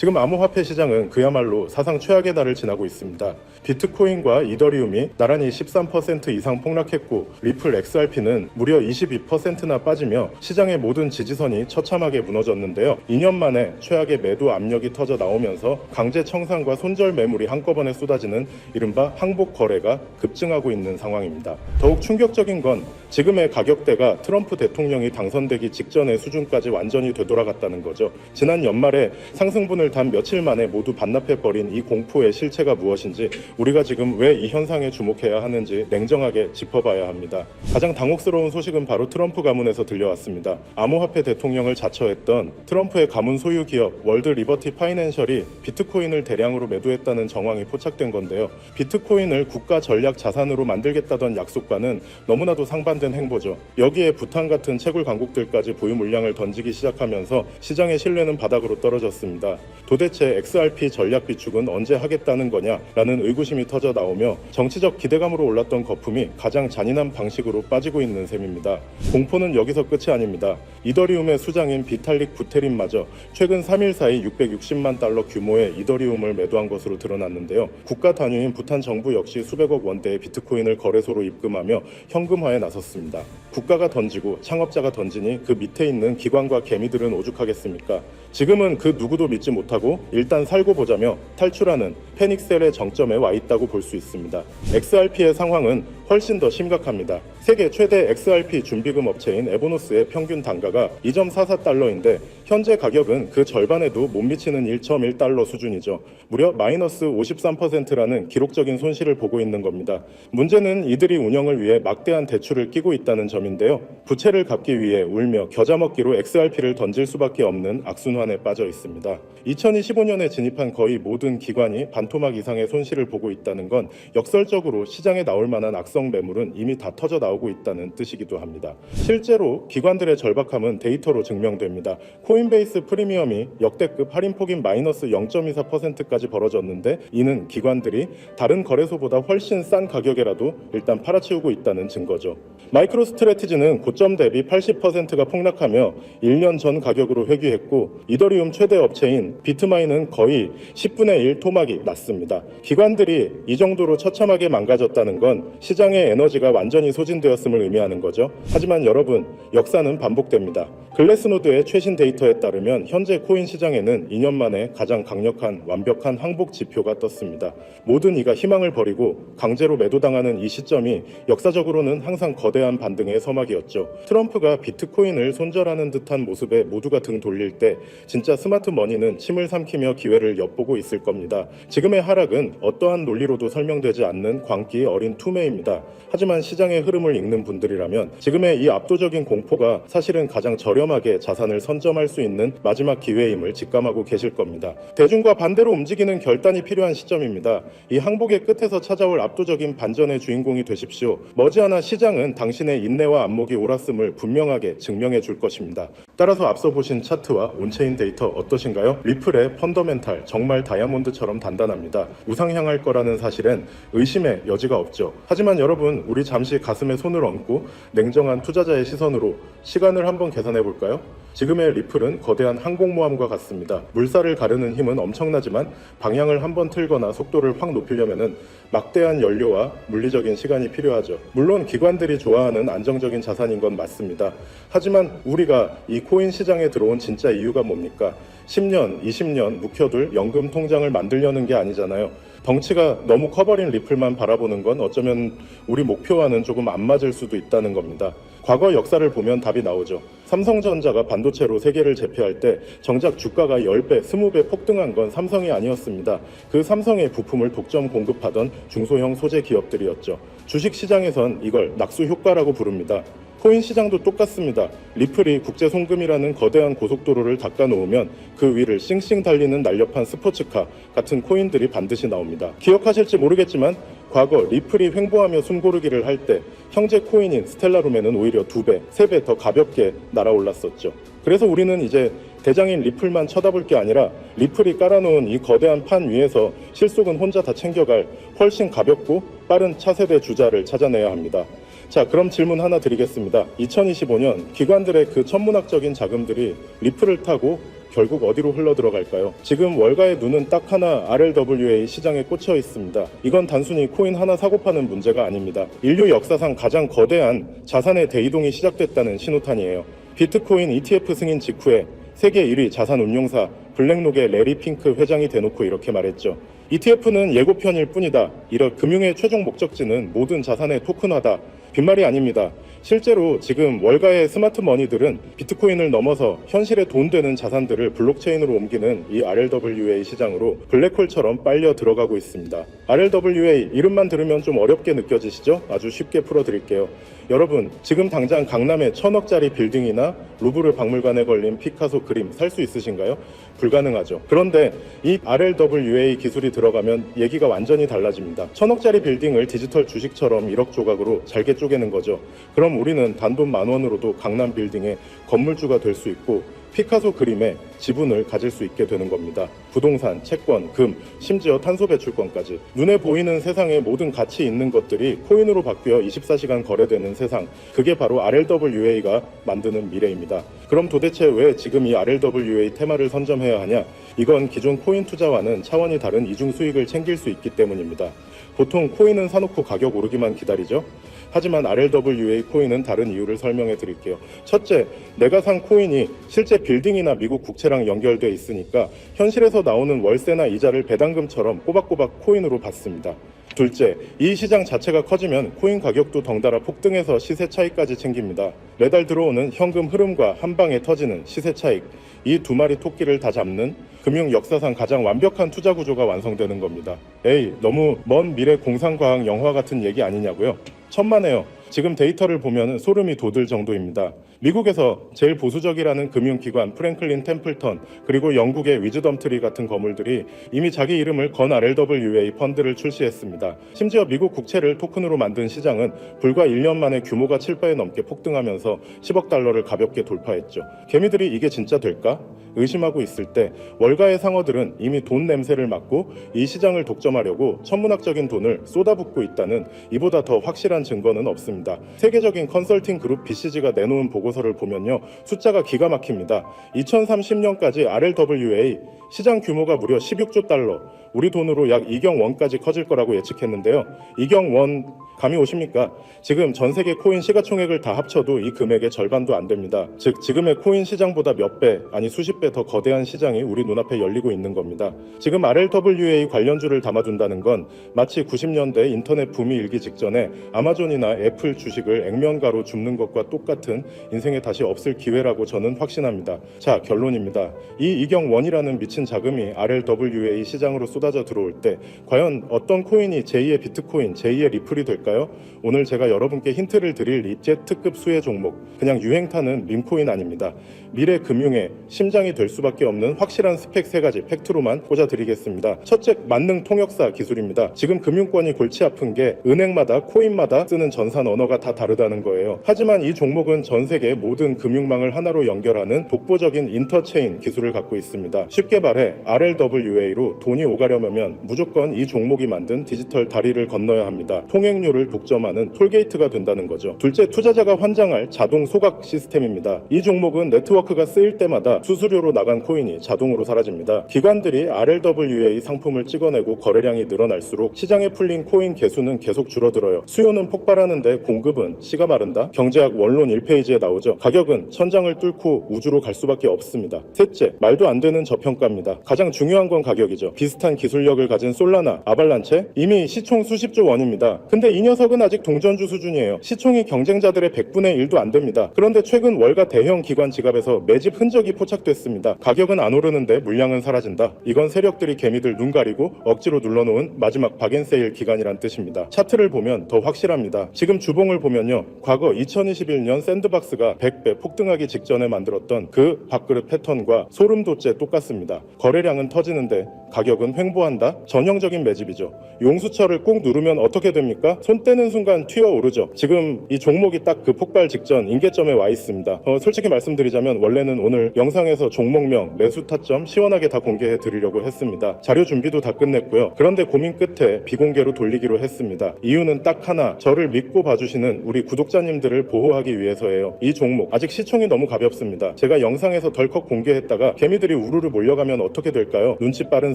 지금 암호화폐 시장은 그야말로 사상 최악의 달을 지나고 있습니다. 비트코인과 이더리움이 나란히 13% 이상 폭락했고 리플 XRP는 무려 22%나 빠지며 시장의 모든 지지선이 처참하게 무너졌는데요. 2년 만에 최악의 매도 압력이 터져 나오면서 강제 청산과 손절 매물이 한꺼번에 쏟아지는 이른바 항복 거래가 급증하고 있는 상황입니다. 더욱 충격적인 건 지금의 가격대가 트럼프 대통령이 당선되기 직전의 수준까지 완전히 되돌아갔다는 거죠. 지난 연말에 상승분을 단 며칠 만에 모두 반납해버린 이 공포의 실체가 무엇인지, 우리가 지금 왜 이 현상에 주목해야 하는지 냉정하게 짚어봐야 합니다. 가장 당혹스러운 소식은 바로 트럼프 가문에서 들려왔습니다. 암호화폐 대통령을 자처했던 트럼프의 가문 소유 기업 월드 리버티 파이낸셜이 비트코인을 대량으로 매도했다는 정황이 포착된 건데요. 비트코인을 국가 전략 자산으로 만들겠다던 약속과는 너무나도 상반된 행보죠. 여기에 부탄 같은 채굴 강국들까지 보유 물량을 던지기 시작하면서 시장의 신뢰는 바닥으로 떨어졌습니다. 도대체 XRP 전략 비축은 언제 하겠다는 거냐라는 의구심이 터져 나오며 정치적 기대감으로 올랐던 거품이 가장 잔인한 방식으로 빠지고 있는 셈입니다. 공포는 여기서 끝이 아닙니다. 이더리움의 수장인 비탈릭 부테린마저 최근 3일 사이 660만 달러 규모의 이더리움을 매도한 것으로 드러났는데요. 국가 단위인 부탄 정부 역시 수백억 원대의 비트코인을 거래소로 입금하며 현금화에 나섰습니다. 국가가 던지고 창업자가 던지니 그 밑에 있는 기관과 개미들은 오죽하겠습니까? 지금은 그 누구도 믿지 못하고 일단 살고 보자며 탈출하는 패닉셀의 정점에 와 있다고 볼 수 있습니다. XRP의 상황은 훨씬 더 심각합니다. 세계 최대 XRP 준비금 업체인 에보노스의 평균 단가가 2.44달러인데 현재 가격은 그 절반에도 못 미치는 1.1달러 수준이죠. 무려 마이너스 53%라는 기록적인 손실을 보고 있는 겁니다. 문제는 이들이 운영을 위해 막대한 대출을 끼고 있다는 점인데요. 부채를 갚기 위해 울며 겨자 먹기로 XRP를 던질 수밖에 없는 악순환에 빠져 있습니다. 2025년에 진입한 거의 모든 기관이 반토막 이상의 손실을 보고 있다는 건 역설적으로 시장에 나올 만한 악성 매물은 이미 다 터져 나오고 있다는 뜻이기도 합니다. 실제로 기관들의 절박함은 데이터로 증명됩니다. 코인베이스 프리미엄이 역대급 할인폭인 마이너스 0.24%까지 벌어졌는데 이는 기관들이 다른 거래소보다 훨씬 싼 가격에라도 일단 팔아치우고 있다는 증거죠. 마이크로 스트래티지는 고점 대비 80%가 폭락하며 1년 전 가격으로 회귀했고 이더리움 최대 업체인 비트마인은 거의 10분의 1 토막이 났습니다. 기관들이 이 정도로 처참하게 망가졌다는 건 시장의 에너지가 완전히 소진되었음을 의미하는 거죠. 하지만 여러분, 역사는 반복됩니다. 글래스노드의 최신 데이터에 따르면 현재 코인 시장에는 2년 만에 가장 강력한 완벽한 항복 지표가 떴습니다. 모든 이가 희망을 버리고 강제로 매도당하는 이 시점이 역사적으로는 항상 거대한 반등의 서막이었죠. 트럼프가 비트코인을 손절하는 듯한 모습에 모두가 등 돌릴 때 진짜 스마트 머니는 침을 삼키며 기회를 엿보고 있을 겁니다. 지금의 하락은 어떠한 논리로도 설명되지 않는 광기 어린 투매입니다. 하지만 시장의 흐름을 읽는 분들이라면 지금의 이 압도적인 공포가 사실은 가장 저렴하게 자산을 선점할 수 있는 마지막 기회임을 직감하고 계실 겁니다. 대중과 반대로 움직이는 결단이 필요한 시점입니다. 이 항복의 끝에서 찾아올 압도적인 반전의 주인공이 되십시오. 머지않아 시장은 당신의 인내와 안목이 옳았음을 분명하게 증명해 줄 것입니다. 따라서 앞서 보신 차트와 온체인 데이터 어떠신가요? 리플의 펀더멘탈 정말 다이아몬드처럼 단단합니다. 우상향할 거라는 사실엔 의심의 여지가 없죠. 하지만 여러분, 우리 잠시 가슴에 손을 얹고 냉정한 투자자의 시선으로 시간을 한번 계산해 볼까요? 지금의 리플은 거대한 항공모함과 같습니다. 물살을 가르는 힘은 엄청나지만 방향을 한번 틀거나 속도를 확 높이려면 막대한 연료와 물리적인 시간이 필요하죠. 물론 기관들이 좋아하는 안정적인 자산인 건 맞습니다. 하지만 우리가 이 코인 시장에 들어온 진짜 이유가 뭡니까? 10년, 20년 묵혀둘 연금 통장을 만들려는 게 아니잖아요. 덩치가 너무 커버린 리플만 바라보는 건 어쩌면 우리 목표와는 조금 안 맞을 수도 있다는 겁니다. 과거 역사를 보면 답이 나오죠. 삼성전자가 반도체로 세계를 제패할 때 정작 주가가 10배, 20배 폭등한 건 삼성이 아니었습니다. 그 삼성의 부품을 독점 공급하던 중소형 소재 기업들이었죠. 주식시장에선 이걸 낙수 효과라고 부릅니다. 코인 시장도 똑같습니다. 리플이 국제 송금이라는 거대한 고속도로를 닦아놓으면 그 위를 싱싱 달리는 날렵한 스포츠카 같은 코인들이 반드시 나옵니다. 기억하실지 모르겠지만 과거 리플이 횡보하며 숨고르기를 할 때 형제 코인인 스텔라룸에는 오히려 2배, 3배 더 가볍게 날아올랐었죠. 그래서 우리는 이제 대장인 리플만 쳐다볼 게 아니라 리플이 깔아놓은 이 거대한 판 위에서 실속은 혼자 다 챙겨갈 훨씬 가볍고 빠른 차세대 주자를 찾아내야 합니다. 자, 그럼 질문 하나 드리겠습니다. 2025년 기관들의 그 천문학적인 자금들이 리플을 타고 결국 어디로 흘러 들어갈까요? 지금 월가의 눈은 딱 하나 RLWA 시장에 꽂혀 있습니다. 이건 단순히 코인 하나 사고 파는 문제가 아닙니다. 인류 역사상 가장 거대한 자산의 대이동이 시작됐다는 신호탄이에요. 비트코인 ETF 승인 직후에 세계 1위 자산운용사 블랙록의 레리 핑크 회장이 대놓고 이렇게 말했죠. ETF는 예고편일 뿐이다. 이런 금융의 최종 목적지는 모든 자산의 토큰화다. 빈말이 아닙니다. 실제로 지금 월가의 스마트 머니들은 비트코인을 넘어서 현실에 돈 되는 자산들을 블록체인으로 옮기는 이 RLWA 시장으로 블랙홀처럼 빨려 들어가고 있습니다. RLWA 이름만 들으면 좀 어렵게 느껴지시죠? 아주 쉽게 풀어드릴게요. 여러분, 지금 당장 강남의 1000억짜리 빌딩이나 루브르 박물관에 걸린 피카소 그림 살 수 있으신가요? 불가능하죠. 그런데 이 RLWA 기술이 들어가면 얘기가 완전히 달라집니다. 1000억짜리 빌딩을 디지털 주식처럼 1억 조각으로 잘게 쪼개는 거죠. 그럼 우리는 단돈 10,000원으로도 강남 빌딩의 건물주가 될 수 있고 피카소 그림에 지분을 가질 수 있게 되는 겁니다. 부동산, 채권, 금, 심지어 탄소 배출권까지. 눈에 보이는 세상의 모든 가치 있는 것들이 코인으로 바뀌어 24시간 거래되는 세상. 그게 바로 RLWA가 만드는 미래입니다. 그럼 도대체 왜 지금 이 RLWA 테마를 선점해야 하냐? 이건 기존 코인 투자와는 차원이 다른 이중 수익을 챙길 수 있기 때문입니다. 보통 코인은 사놓고 가격 오르기만 기다리죠? 하지만 RLWA 코인은 다른 이유를 설명해 드릴게요. 첫째, 내가 산 코인이 실제 빌딩이나 미국 국채랑 연결돼 있으니까 현실에서 나오는 월세나 이자를 배당금처럼 꼬박꼬박 코인으로 받습니다. 둘째, 이 시장 자체가 커지면 코인 가격도 덩달아 폭등해서 시세 차익까지 챙깁니다. 매달 들어오는 현금 흐름과 한 방에 터지는 시세 차익, 이 두 마리 토끼를 다 잡는 금융 역사상 가장 완벽한 투자 구조가 완성되는 겁니다. 에이, 너무 먼 미래 공상과학 영화 같은 얘기 아니냐고요? 천만에요. 지금 데이터를 보면 소름이 돋을 정도입니다. 미국에서 제일 보수적이라는 금융기관 프랭클린 템플턴 그리고 영국의 위즈덤트리 같은 거물들이 이미 자기 이름을 건 RLWA 펀드를 출시했습니다. 심지어 미국 국채를 토큰으로 만든 시장은 불과 1년 만에 규모가 7배 넘게 폭등하면서 10억 달러를 가볍게 돌파했죠. 개미들이 이게 진짜 될까? 의심하고 있을 때 월가의 상어들은 이미 돈 냄새를 맡고 이 시장을 독점하려고 천문학적인 돈을 쏟아붓고 있다는 이보다 더 확실한 증거는 없습니다. 세계적인 컨설팅 그룹 BCG가 내놓은 보고서를 보면요, 숫자가 기가 막힙니다. 2030년까지 RLWA 시장 규모가 무려 16조 달러, 우리 돈으로 약 2경 원까지 커질 거라고 예측했는데요. 2경 원 감이 오십니까? 지금 전 세계 코인 시가총액을 다 합쳐도 이 금액의 절반도 안 됩니다. 즉 지금의 코인 시장보다 몇 배, 아니 수십 배 더 거대한 시장이 우리 눈앞에 열리고 있는 겁니다. 지금 RLWA 관련주를 담아둔다는 건 마치 90년대 인터넷 붐이 일기 직전에 아마존이나 애플 주식을 액면가로 줍는 것과 똑같은 인생에 다시 없을 기회라고 저는 확신합니다. 자, 결론입니다. 이 2경 원이라는 미친 자금이 RLWA 시장으로 쏟아져 들어올 때 과연 어떤 코인이 제2의 비트코인, 제2의 리플이 될까요? 오늘 제가 여러분께 힌트를 드릴 이 Z특급 수혜 종목, 그냥 유행 타는 밈코인 아닙니다. 미래 금융의 심장이 될 수밖에 없는 확실한 스펙 3가지 팩트로만 꽂아드리겠습니다. 첫째, 만능 통역사 기술입니다. 지금 금융권이 골치 아픈 게 은행마다 코인마다 쓰는 전산 언어가 다 다르다는 거예요. 하지만 이 종목은 전 세계 모든 금융망을 하나로 연결하는 독보적인 인터체인 기술을 갖고 있습니다. 쉽게 말해 RLWA로 돈이 오가려면 무조건 이 종목이 만든 디지털 다리를 건너야 합니다. 통행료를 독점하는 톨게이트가 된다는 거죠. 둘째, 투자자가 환장할 자동 소각 시스템입니다. 이 종목은 네트워크가 쓰일 때마다 수수료로 나간 코인이 자동으로 사라집니다. 기관들이 RLWA 상품을 찍어내고 거래량이 늘어날수록 시장에 풀린 코인 개수는 계속 줄어들어요. 수요는 폭발하는데 공급은 씨가 마른다? 경제학 원론 1페이지에 나오죠. 가격은 천장을 뚫고 우주로 갈 수밖에 없습니다. 셋째, 말도 안 되는 저평가입니다. 가장 중요한 건 가격이죠. 비슷한 기술력을 가진 솔라나, 아발란체 이미 시총 수십조 원입니다. 근데 이 녀석은 아직 동전주 수준이에요. 시총이 경쟁자들의 100분의 1도 안 됩니다. 그런데 최근 월가 대형 기관 지갑에서 매집 흔적이 포착됐습니다. 가격은 안 오르는데 물량은 사라진다. 이건 세력들이 개미들 눈 가리고 억지로 눌러놓은 마지막 박앤세일 기간이란 뜻입니다. 차트를 보면 더 확실합니다. 지금 주봉을 보면요, 과거 2021년 샌드박스가 100배 폭등하기 직전에 만들었던 그 밥그릇 패턴과 소름 돋째 똑같습니다. 거래량은 터지는데 가격은 횡보한다. 전형적인 매집이죠. 용수철을 꾹 누르면 어떻게 됩니까? 손 떼는 순간 튀어오르죠. 지금 이 종목이 딱 그 폭발 직전 임계점에 와 있습니다. 솔직히 말씀드리자면 원래는 오늘 영상에서 종목명, 매수 타점 시원하게 다 공개해 드리려고 했습니다. 자료 준비도 다 끝냈고요. 그런데 고민 끝에 비공개로 돌리기로 했습니다. 이유는 딱 하나, 저를 믿고 봐주시는 우리 구독자님들을 보호하기 위해서예요. 이 종목 아직 시총이 너무 가볍습니다. 제가 영상에서 덜컥 공개했다가 개미들이 우르르 몰려가면 어떻게 될까요? 눈치 빠른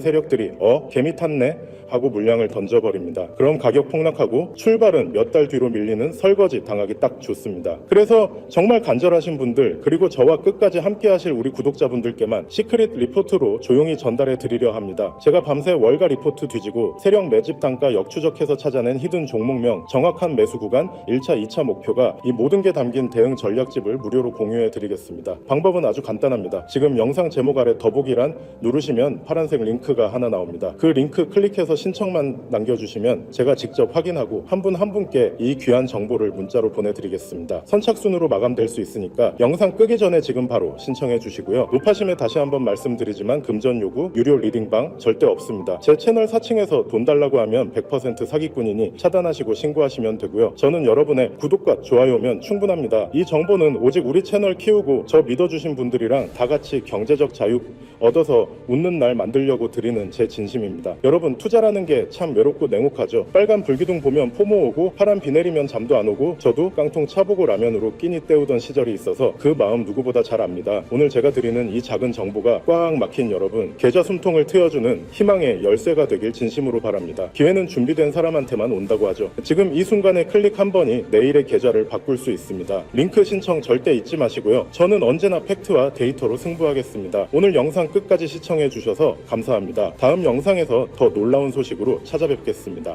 세력들이 개미 탔네? 하고 물량을 던져버립니다. 그럼 가격 폭락하고 출발은 몇 달 뒤로 밀리는 설거지 당하기 딱 좋습니다. 그래서 정말 간절하신 분들, 그리고 저와 끝까지 함께 하실 우리 구독자분들께만 시크릿 리포트로 조용히 전달해 드리려 합니다. 제가 밤새 월가 리포트 뒤지고 세력 매집 단가 역추적해서 찾아낸 히든 종목명, 정확한 매수 구간, 1차, 2차 목표가 이 모든 게 담긴 대응 전략집을 무료로 공유해 드리겠습니다. 방법은 아주 간단합니다. 지금 영상 제목 아래 더보기란 누르시면 파란색 링크가 하나 나옵니다. 그 링크 클릭해서 신청만 남겨주시면 제가 직접 확인하고 한 분 한 분께 이 귀한 정보를 문자로 보내드리겠습니다. 선착순으로 마감될 수 있으니까 영상 끄기 전에 지금 바로 신청해 주시고요. 높아심에 다시 한번 말씀드리지만 금전 요구, 유료 리딩방 절대 없습니다. 제 채널 사칭해서 돈 달라고 하면 100% 사기꾼이니 차단하시고 신고하시면 되고요. 저는 여러분의 구독과 좋아요면 충분합니다. 이 정보는 오직 우리 채널 키우고 저 믿어주신 분들이랑 다 같이 경제적 자유 얻어서 웃는 날 만들려고 드리는 제 진심입니다. 여러분, 투자라는 게 참 외롭고 냉혹하죠. 빨간 불기둥 보면 포모 오고 파란 비 내리면 잠도 안 오고 저도 깡통 차보고 라면으로 끼니 때우던 시절이 있어서 그 마음 누구보다 잘 압니다. 오늘 제가 드리는 이 작은 정보가 꽉 막힌 여러분, 계좌 숨통을 트여주는 희망의 열쇠가 되길 진심으로 바랍니다. 기회는 준비된 사람한테만 온다고 하죠. 지금 이 순간에 클릭 한 번이 내일의 계좌를 바꿀 수 있습니다. 링크 신청 절대 잊지 마시고요. 저는 언제나 팩트와 데이터로 승부하겠습니다. 오늘 영상 끝까지 시청해 주셔서 감사합니다. 다음 영상에서 더 놀라운 소식으로 찾아뵙겠습니다.